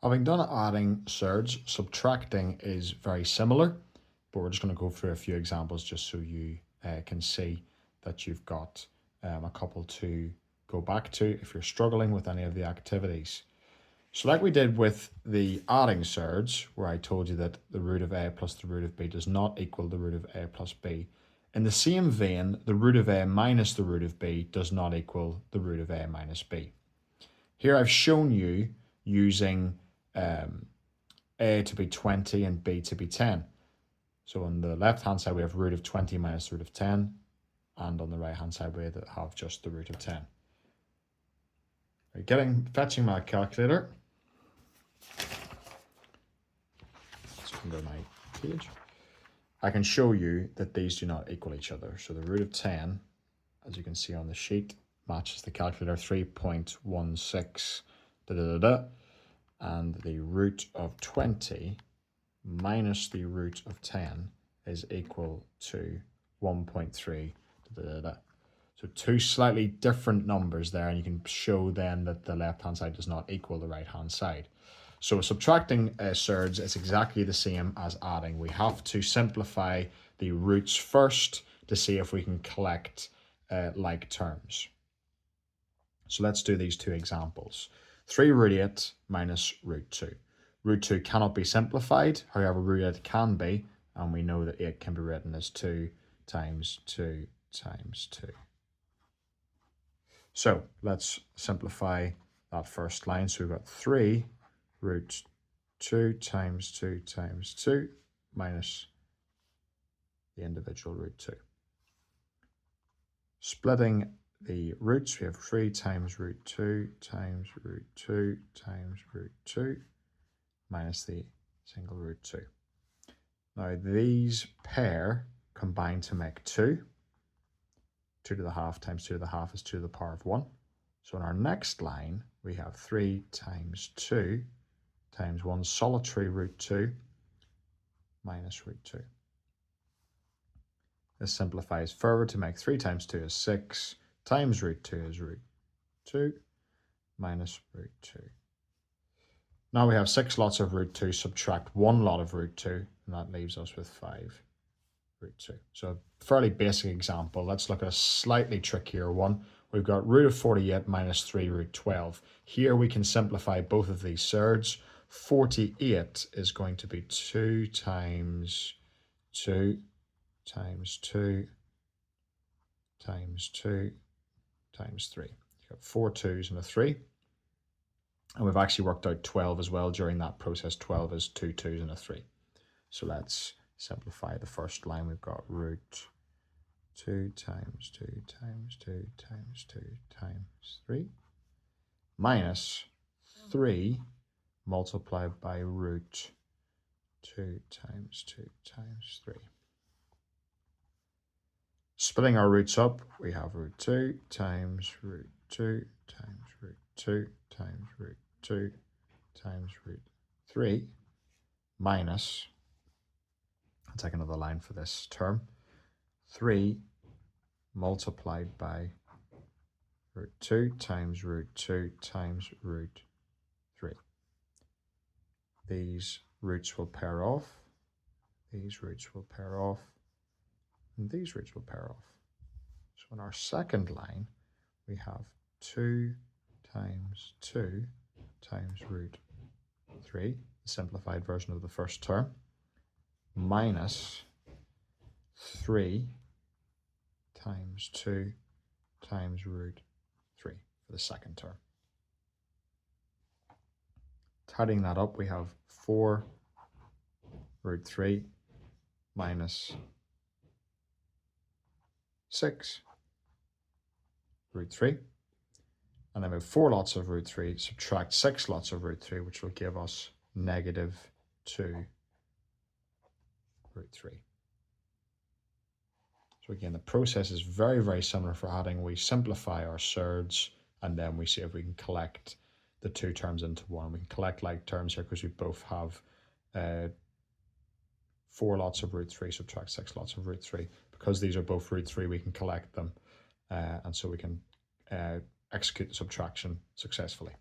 Having done adding, surds, subtracting is very similar, but we're just going to go through a few examples just so you can see that you've got a couple to go back to if you're struggling with any of the activities. So like we did with the adding surds, where I told you that the root of a plus the root of b does not equal the root of a plus b, in the same vein, the root of a minus the root of b does not equal the root of a minus b. Here I've shown you using a to be 20 and b to be 10. So on the left hand side we have root of 20 minus root of 10, and on the right hand side we have just the root of 10. Fetching my calculator. Let's go to my page. I can show you that these do not equal each other. So the root of 10, as you can see on the sheet, matches the calculator 3.16 and the root of 20 minus the root of 10 is equal to 1.3 So two slightly different numbers there, and you can show then that the left hand side does not equal the right hand side. So subtracting surds is exactly the same as adding. We have to simplify the roots first to see if we can collect like terms. So let's do these two examples. 3 root 8 minus root 2. Root 2 cannot be simplified, however root 8 can be, and we know that 8 can be written as 2 times 2 times 2. So let's simplify that first line. So we've got 3 root 2 times 2 times 2 minus the individual root 2. Splitting the roots, we have 3 times root 2 times root 2 times root 2 minus the single root 2. Now these pair combine to make 2. 2 to the half times 2 to the half is 2 to the power of 1. So in our next line, we have 3 times 2 times 1 solitary root 2 minus root 2. This simplifies further to make 3 times 2 is 6, times root 2 is root 2, minus root 2. Now we have 6 lots of root 2, subtract 1 lot of root 2, and that leaves us with 5 root 2. So a fairly basic example. Let's look at a slightly trickier one. We've got root of 48 minus 3 root 12. Here we can simplify both of these surds. 48 is going to be 2 times 2 times 2 times 2 times 3. You've got 4 2's and a 3. And we've actually worked out 12 as well during that process. 12 is 2 2's and a 3. So let's simplify the first line. We've got root 2 times 2 times 2 times 2 times 3 minus 3 multiplied by root 2 times 2 times 3. Splitting our roots up, we have root 2 times root 2 times root 2 times root 2 times root 3 minus, I'll take another line for this term, 3 multiplied by root 2 times root 2 times root 3. These roots will pair off, these roots will pair off, and these roots will pair off. So in our second line, we have 2 times 2 times root 3, the simplified version of the first term, minus 3 times 2 times root 3 for the second term. Tidying that up, we have 4 root 3 minus 6 root 3. And then we have 4 lots of root 3, subtract 6 lots of root 3, which will give us negative 2 root 3. So again, the process is very, very similar for adding. We simplify our surds, and then we see if we can collect the two terms into one. We can collect like terms here because we both have 4 lots of root 3, subtract 6 lots of root 3. Because these are both root 3, we can collect them, and so we can execute the subtraction successfully.